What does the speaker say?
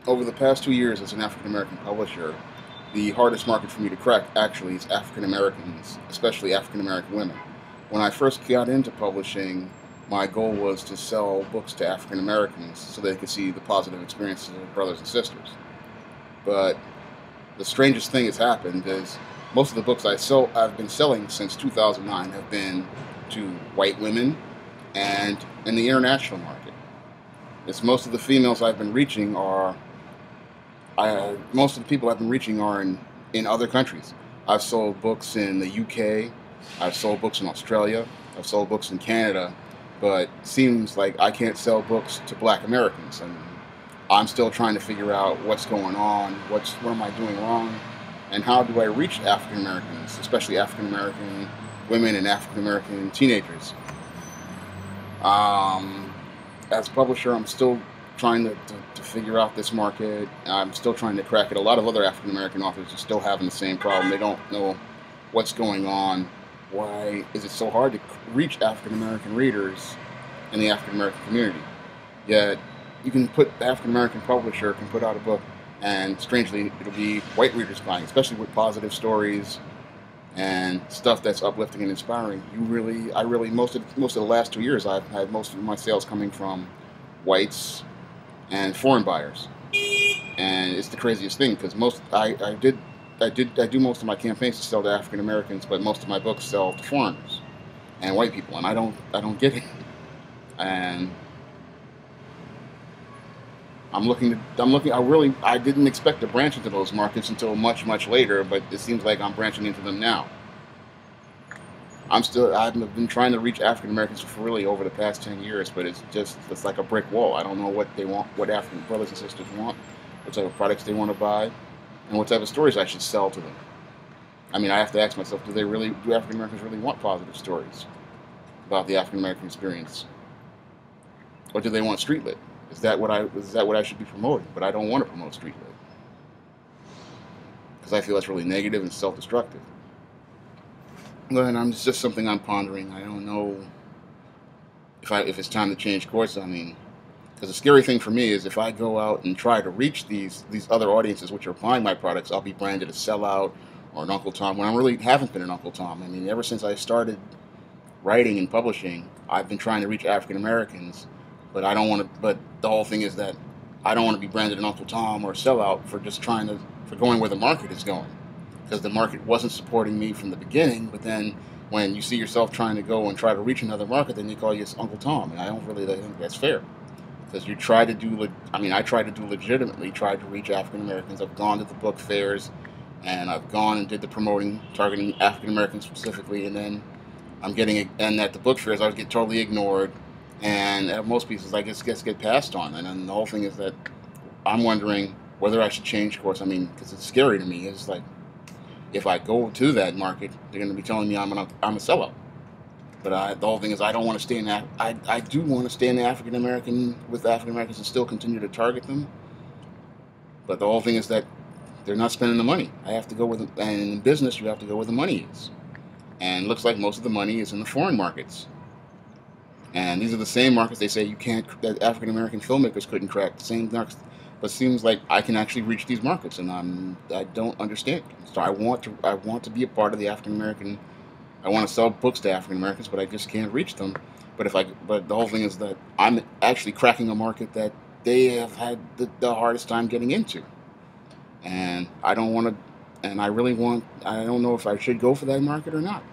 Over the past 2 years as an African American publisher, the hardest market for me to crack actually is African Americans, especially African American women. When I first got into publishing, my goal was to sell books to African Americans so they could see the positive experiences of brothers and sisters. But the strangest thing has happened is most of the books I've been selling since 2009 have been to white women and in the international market. It's most of the females I've been reaching are most of the people I've been reaching are in other countries. I've sold books in the UK, I've sold books in Australia, I've sold books in Canada, but it seems like I can't sell books to Black Americans, and I'm still trying to figure out what's going on, what am I doing wrong, and how do I reach African Americans, especially African American women and African American teenagers. Um, as a publisher, I'm still trying to figure out this market. I'm still trying to crack it. A lot of other African American authors are still having the same problem. They don't know what's going on. Why is it so hard to reach African American readers in the African American community? Yet, the African American publisher can put out a book, and strangely, it'll be white readers buying, especially with positive stories and stuff that's uplifting and inspiring. Most of the last 2 years, I've had most of my sales coming from whites and foreign buyers, and it's the craziest thing because I do most of my campaigns to sell to African Americans, but most of my books sell to foreigners and white people, and I don't get it. And I didn't expect to branch into those markets until much later, but it seems like I'm branching into them now. I've been trying to reach African Americans for really over the past 10 years, but it's like a brick wall. I don't know what they want, what African brothers and sisters want, what type of products they want to buy, and what type of stories I should sell to them. I mean, I have to ask myself, do African Americans really want positive stories about the African American experience? Or do they want street lit? Is that what I should be promoting? But I don't want to promote street lit because I feel that's really negative and self-destructive. And it's just something I'm pondering. I don't know if it's time to change course. I mean, because the scary thing for me is if I go out and try to reach these other audiences which are buying my products, I'll be branded a sellout or an Uncle Tom when I really haven't been an Uncle Tom. I mean, ever since I started writing and publishing, I've been trying to reach African Americans, but I don't want to. But the whole thing is that I don't want to be branded an Uncle Tom or a sellout for going where the market is going, because the market wasn't supporting me from the beginning. But then when you see yourself trying to go and try to reach another market, then they call you Uncle Tom, and I don't really think that's fair. Because you try to do, I mean, I try to do legitimately, try to reach African Americans. I've gone to the book fairs, and I've gone and did the promoting, targeting African Americans specifically, and then and at the book fairs, I would get totally ignored, and at most pieces, I just get passed on. And then the whole thing is that I'm wondering whether I should change course. I mean, because it's scary to me. It's like, if I go to that market, they're going to be telling me I'm a sellout. But the whole thing is, I don't want to stay in that. I do want to stay in the African American with African Americans and still continue to target them. But the whole thing is that they're not spending the money. I have to go with, and in business, you have to go where the money is. And it looks like most of the money is in the foreign markets. And these are the same markets they say that African American filmmakers couldn't crack. The same markets, but it seems like I can actually reach these markets, and I don't understand. So I want to be a part of the African American. I want to sell books to African Americans, but I just can't reach them. But the whole thing is that I'm actually cracking a market that they have had the hardest time getting into, and I don't want to. And I really want. I don't know if I should go for that market or not.